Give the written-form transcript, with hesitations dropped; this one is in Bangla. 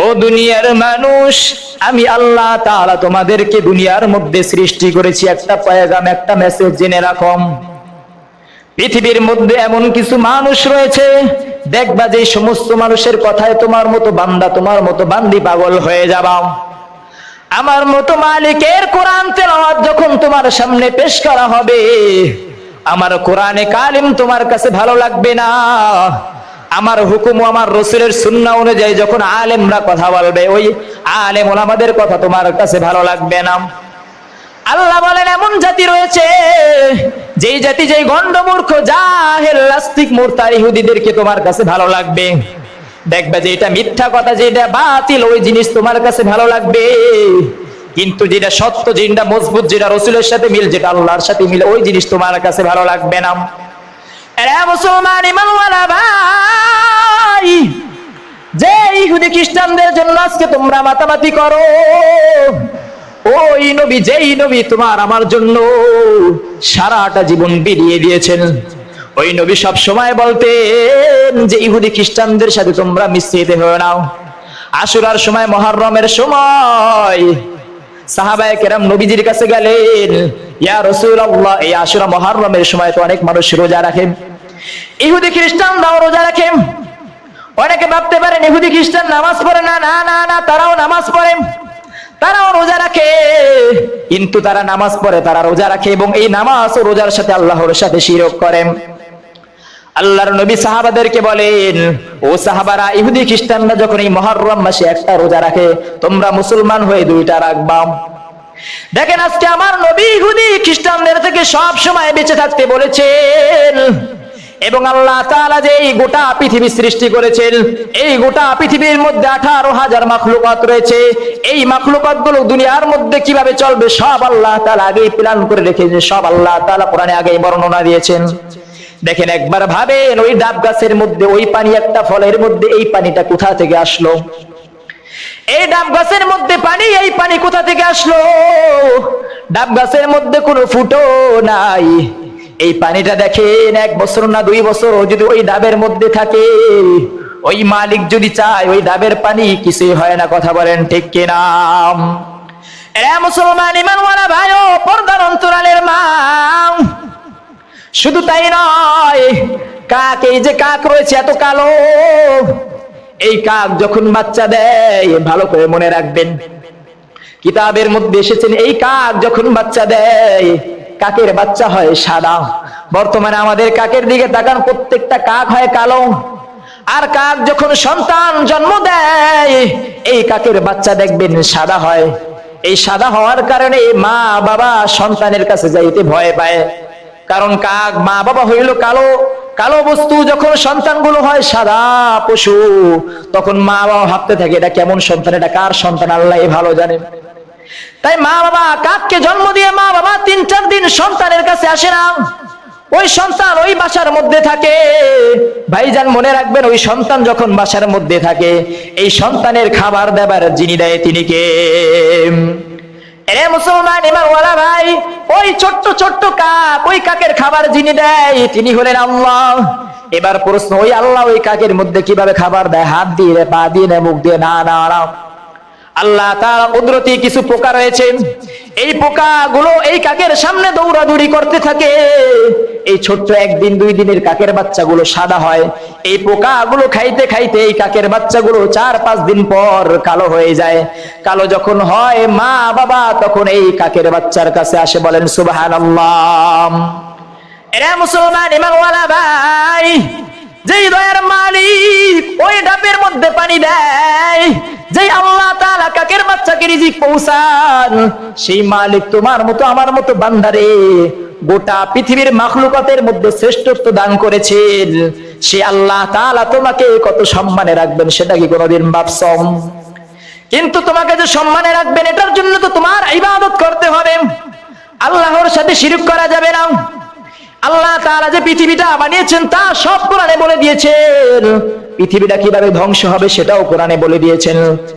ও দুনিয়ার মানুষ, আমি আল্লাহ তাআলা তোমাদেরকে দুনিয়ার মধ্যে সৃষ্টি করেছি একটা পয়গাম, একটা মেসেজ জেনে রাখো। পৃথিবীর মধ্যে এমন কিছু মানুষ রয়েছে, দেখবা যে সমস্ত মানুষের কথায় তোমার মতো বান্দা, তোমার মতো বান্দি পাগল হয়ে যাবা। আমার মতো মালিকের কোরআন তেলাওয়াত যখন তোমার সামনে পেশ করা হবে, আমার কোরআনে কালিম তোমার কাছে ভালো লাগবে না। আমার হুকুম, আমার রাসূলের সুন্নাহ অনুযায়ী যখন আলেমরা কথা বলবে, ওই আলেম ওলামাদের কথা তোমার কাছে ভালো লাগবে না। আল্লাহ বলেন এমন জাতি রয়েছে, যেই জাতি, যেই গন্ডমূর্খ জাহেল নাস্তিক মুরতাদ ইহুদিদেরকে তোমার কাছে ভালো লাগবে। দেখবে যে এটা মিথ্যা কথা, যেটা বাতিল, ওই জিনিস তোমার কাছে ভালো লাগবে। কিন্তু যেটা সত্য, যেটা মজবুত, যেটা রাসূলের সাথে মিল, যেটা আল্লাহর সাথে মিল, ওই জিনিস তোমার কাছে ভালো লাগবে না। এরা মুসলমান ইমানওয়ালা ভাই, যে ইহুদি খ্রিস্টানদের জন্য আজকে তোমরা মাতামাতি করো, ওই নবী, যেই নবী তোমার আমার জন্য সারাটা জীবন বিলিয়ে দিয়েছেন, ওই নবী সব সময় বলতেন যে ইহুদি খ্রিস্টানদের সাথে তোমরা মিশ্রিত হয়ে নাও। আশুরার সময়, মুহররমের সময় সাহাবায়ে কেরাম নবীজির কাছে গেলেন, ইয়া রাসূলুল্লাহ, এই আশুরা মুহররমের সময় তো অনেক মানুষ রোজা রাখে, ইহুদি খ্রিস্টানরাও রোজা রাখে। অনেকে ভাবতে পারেন ইহুদি খ্রিস্টান নামাজ পড়ে না, না না না, তারাও নামাজ পড়ে, তারাও রোজা রাখে। কিন্তু তারা নামাজ পড়ে, তারা রোজা রাখে, এবং এই নামাজ ও রোজার সাথে আল্লাহর সাথে শিরক করে। আল্লাহর নবী সাহাবাদেরকে বলেন, ও সাহাবারা, ইহুদি খ্রিস্টানরা যখন এই মুহররম মাসে একটা রোজা রাখে, তোমরা মুসলমান হয়ে দুইটা রাখবা। দেখেন আজকে আমার নবী ইহুদি খ্রিস্টানদের থেকে সব সময় বেঁচে থাকতে বলেছেন। এবং আল্লাহ তাআলা যে এই গোটা পৃথিবী সৃষ্টি করেছেন, এই গোটা পৃথিবীর মধ্যে 18,000 মাখলুকাত রয়েছে। এই মাখলুকাত গুলো দুনিয়ার মধ্যে কিভাবে চলবে সব আল্লাহ তাআলা আগেই প্ল্যান করে রেখেছেন, সব আল্লাহ তাআলা কোরআনে আগেই বর্ণনা দিয়েছেন। দেখেন একবার ভাবেন, ওই ডাব গাছের মধ্যে ওই পানি, একটা ফলের মধ্যে এই পানিটা কোথা থেকে আসলো? এই ডাব গাছের মধ্যে পানি, এই পানি কোথা থেকে আসলো? ডাব গাছের মধ্যে কোনো ফুটো নাই। এই পানিটা দেখেন 1 বছর না 2 বছর যদি ওই ডাবের মধ্যে থাকে, ওই মালিক যদি চায়, ওই ডাবের পানি কিছুই হয় না। কথা বলেন ঠিক কিনা? এরা মুসলমান ইমানওয়ালা ভাই ও পর্দার অন্তরালের মা, শুধু তাই নয়, কাক, এই যে কাক রয়েছে এত কালো, এই কাক যখন বাচ্চা দেয়, ভালো করে মনে রাখবেন, কিতাবের মধ্যে এসেছেন, এই কাক যখন বাচ্চা দেয়, কাকের বাচ্চা হয় সাদা। বর্তমানে আমাদের কাকের দিকে তাকান, প্রত্যেকটা কাক হয় কালো। আর কাক যখন সন্তান জন্ম দেয়, এই কাকের বাচ্চা দেখবেন সাদা হয়। এই সাদা হওয়ার কারণে মা বাবা সন্তানের কাছে যাইতে ভয় পায়, কারণ কাক মা বাবা হইল কালো। কালো বস্তু যখন সন্তানগুলো হয় সাদা পশু, তখন মা বাবা ভাবতে থাকে এটা কেমন সন্তান, এটা কার সন্তান, আল্লাহ ভালো জানেন। তাই মা বাবা কাককে জন্ম দিয়ে মা বাবা 3-4 দিন সন্তানের কাছে আসে না, ওই সন্তান ওই বাসার মধ্যে থাকে। ভাইজান মনে রাখবেন, ওই সন্তান যখন বাসার মধ্যে থাকে, এই সন্তানের খাবার দেবার যিনি দেয় তিনি কে? এরে মুসলমান ইমানওয়ালা ভাই, ওই ছোট্ট ছোট্ট কাক, ওই কাকের খাবার যিনি দেয় তিনি হলেন আল্লাহ। এবার প্রশ্ন, ওই আল্লাহ ওই কাকের মধ্যে কিভাবে খাবার দেয়? হাত দিয়ে, পা দিয়ে, মুখ দিয়ে? না না না, আল্লাহ তাআলা কুদরতি কিছু পোকা রয়েছে, এই পোকাগুলো এই কাকের সামনে দৌড়াদৌড়ি করতে থাকে। এই ছোট্ট 1 দিন 2 দিনের কাকের বাচ্চাগুলো সাদা হয়। এই পোকাগুলো খাইতে খাইতে এই কাকের বাচ্চাগুলো 4-5 দিন পর কালো হয়ে যায়। কালো যখন হয়, মা বাবা তখন এই কাকের বাচ্চার কাছে আসে, বলেন সুবহানাল্লাহ। এরা মুসলমান ইমানওয়ালা ভাই, যেই দয়ার মালিক ওই ডাবের মধ্যে পানি দেয়, যেই আল্লাহ তাআলা কাকের বাচ্চাকে রিজিক পৌঁছান, সেই মালিক তোমার মতো আমার মতো বান্দারে গোটা পৃথিবীর মাখলুকাতের মধ্যে শ্রেষ্ঠত্ব দান করেছেন। সেই আল্লাহ তাআলা তোমাকে কত সম্মানে রাখবেন সেটা কি কোনোদিন ভাবছো? কিন্তু তোমাকে যে সম্মানে রাখবেন, এটার জন্য তো তোমার ইবাদত করতে হবে, আল্লাহর সাথে শিরক করা যাবে না। আল্লাহ তাআলা যে পৃথিবীটা বানিয়েছেন তা সব কোরআনে বলে দিয়েছেন, পৃথিবীটা কিভাবে ধ্বংস হবে সেটাও কোরআনে বলে দিয়েছেন।